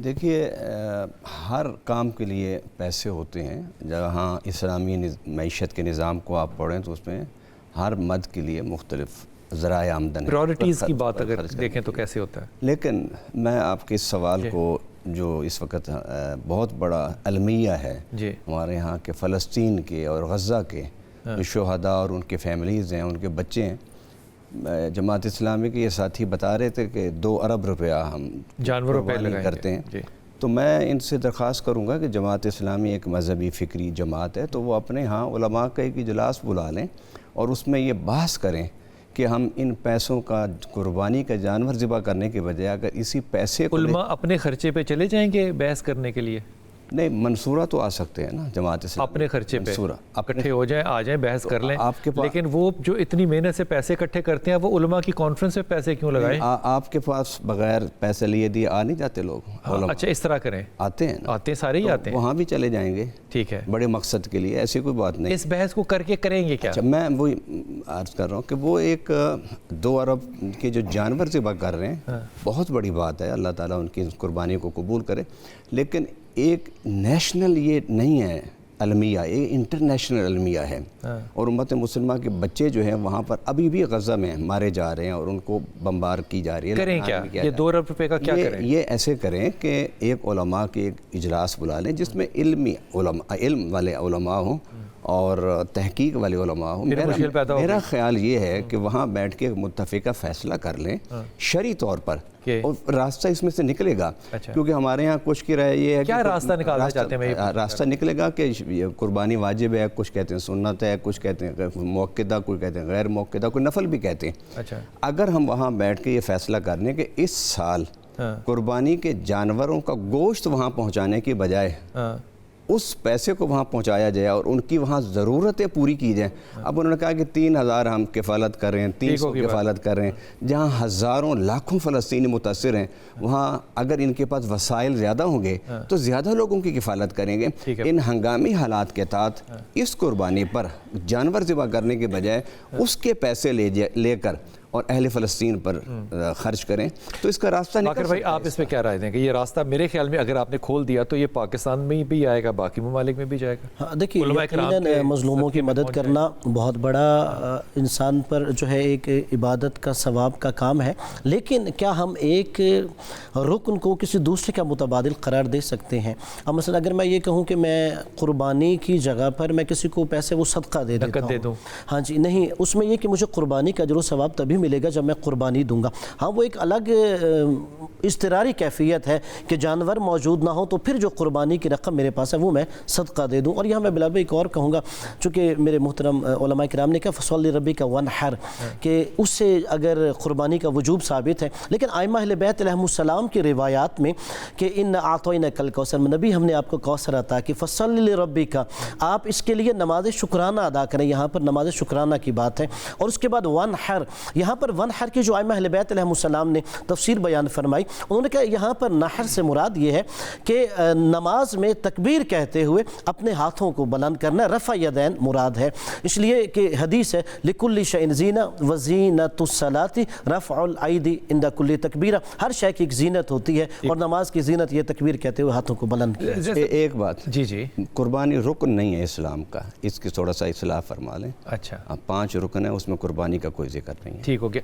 دیکھیے ہر کام کے لیے پیسے ہوتے ہیں. جہاں اسلامی معیشت کے نظام کو آپ پڑھیں تو اس میں ہر مد کے لیے مختلف ذرائع آمدن ہے. پرائورٹیز کی بات اگر دیکھیں تو کیسے ہوتا ہے؟ لیکن میں آپ کے اس سوال کو جو اس وقت بہت بڑا المیہ ہے ہمارے یہاں کے فلسطین کے اور غزہ کے جو شہداء اور ان کے فیملیز ہیں، ان کے بچے ہیں، جماعت اسلامی کے یہ ساتھی بتا رہے تھے کہ 2 ارب روپیہ ہم جانوروں پہ لگائیں کرتے ہیں. تو میں ان سے درخواست کروں گا کہ جماعت اسلامی ایک مذہبی فکری جماعت ہے، تو وہ اپنے ہاں علماء کا ایک اجلاس بلا لیں اور اس میں یہ بحث کریں کہ ہم ان پیسوں کا قربانی کا جانور ذبح کرنے کے بجائے اگر اسی پیسے کو علماء اپنے خرچے پہ چلے جائیں گے بحث کرنے کے لیے؟ نہیں، منصورہ تو آ سکتے ہیں نا جماعت اسلامی اپنے خرچے پہ منصورہ اکٹھے ہو جائیں، آ جائیں، بحث کر لیں. آپ کے پاس لیکن وہ جو اتنی محنت سے پیسے اکٹھے کرتے ہیں وہ علماء کی کانفرنس میں پیسے کیوں لگائیں؟ آپ کے پاس بغیر پیسے لیے دیے آ نہیں جاتے لوگ. اچھا، اس طرح کریں. آتے ہیں نا، آتے سارے ہی آتے ہیں. وہاں بھی چلے جائیں گے. ٹھیک ہے، بڑے مقصد کے لیے، ایسی کوئی بات نہیں. اس بحث کو کر کے کریں گے کیا؟ میں وہی عرض کر رہا ہوں کہ وہ ایک 2 ارب کے جو جانور ذبح کر رہے ہیں بہت بڑی بات ہے. اللہ تعالیٰ ان کی قربانی کو قبول کرے. لیکن ایک نیشنل یہ نہیں ہے المیہ، یہ انٹرنیشنل المیہ ہے. اور امت مسلمہ کے بچے جو ہیں وہاں پر ابھی بھی غزہ میں مارے جا رہے ہیں اور ان کو بمبار کی جا رہی ہے. کریں کیا؟ یہ 2 ارب روپے کا کیا کریں؟ یہ ایسے کریں کہ ایک علماء کے ایک اجلاس بلا لیں جس میں علم والے علماء ہوں اور تحقیق والے علماء ہوں. میرا خیال یہ ہے کہ وہاں بیٹھ کے متفقہ فیصلہ کر لیں شرعی طور پر، اور راستہ اس میں سے نکلے گا. کیونکہ ہمارے ہاں کچھ کی رائے یہ ہے کیا راستہ نکالنا چاہتے ہیں؟ راستہ نکلے گا کہ قربانی واجب ہے، کچھ کہتے ہیں سنت ہے، کچھ کہتے ہیں موقدہ، کوئی کہتے ہیں غیر موقدہ، کوئی نفل بھی کہتے ہیں. اگر ہم وہاں بیٹھ کے یہ فیصلہ کر لیں کہ اس سال قربانی کے جانوروں کا گوشت وہاں پہنچانے کی بجائے اس پیسے کو وہاں پہنچایا جائے اور ان کی وہاں ضرورتیں پوری کی جائیں. اب انہوں نے کہا کہ 3000 ہم کفالت کر رہے ہیں، 300 کفالت کر رہے ہیں. جہاں ہزاروں لاکھوں فلسطینی متاثر ہیں وہاں اگر ان کے پاس وسائل زیادہ ہوں گے تو زیادہ لوگوں کی کفالت کریں گے. ان ہنگامی حالات کے تحت اس قربانی پر جانور ذبح کرنے کے بجائے اس کے پیسے لے کر اور اہل فلسطین پر خرچ کریں تو اس کا راستہ نکل سکتا ہے. باقر بھائی، آپ اس میں کیا رائے دیں کہ یہ راستہ میرے خیال میں اگر آپ نے کھول دیا تو یہ پاکستان میں بھی آئے گا، باقی ممالک میں بھی جائے گا؟ دیکھیے، یقیناً مظلوموں کی مدد کرنا بہت بڑا انسان پر جو ہے ایک عبادت کا ثواب کا کام ہے. لیکن کیا ہم ایک رکن کو کسی دوسرے کا متبادل قرار دے سکتے ہیں؟ اب مثلا اگر میں یہ کہوں کہ میں قربانی کی جگہ پر میں کسی کو پیسے وہ صدقہ دے دیتا ہوں، ہاں جی، نہیں، اس میں یہ کہ مجھے قربانی کا اجر و ثواب تبھی ملے گا جب میں قربانی دوں گا. ہاں، وہ ایک الگ اضطراری کیفیت ہے کہ جانور موجود نہ ہو تو پھر جو قربانی کی رقم میرے پاس ہے وہ میں صدقہ دے دوں. اور یہاں میں بلابہ ایک اور کہوں گا، چونکہ میرے محترم علماء کرام نے کہا فصلی ربک وانحر، کہ اس سے اگر قربانی کا وجوب ثابت ہے. لیکن ائمہ اہل بیت علیہم السلام کی روایات میں کہ ان اعطیناک الکوثر، نبی ہم نے آپ کو کوثر عطا کی، فصلی لربک، آپ اس کے لیے نماز شکرانہ ادا کریں. یہاں پر نماز شکرانہ کی بات ہے. اور اس کے بعد وانحر، یہاں پر ونحر کی جو ائمہ اہل بیت علیہم السلام نے تفسیر بیان فرمائی، انہوں نے کہا یہاں پر نحر سے مراد یہ ہے کہ نماز میں تکبیر کہتے ہوئے اپنے ہاتھوں کو بلند کرنا، رفع یدین مراد ہے. اس لیے کہ حدیث ہے لکل شیء زینہ وزینۃ الصلاۃ رفع الایدی عند کل تکبیرہ، ہر شے کی ایک زینت ہوتی ہے اور نماز کی زینت یہ تکبیر کہتے ہوئے ہاتھوں کو بلند کیا. ایک بات، جی، قربانی رکن نہیں ہے اسلام کا، اس کی تھوڑا سا اصلاح فرما لیں. اچھا، 5 رکن ہیں، اس میں قربانی کا کوئی ذکر نہیں ہے. ٹھیک ہو گیا.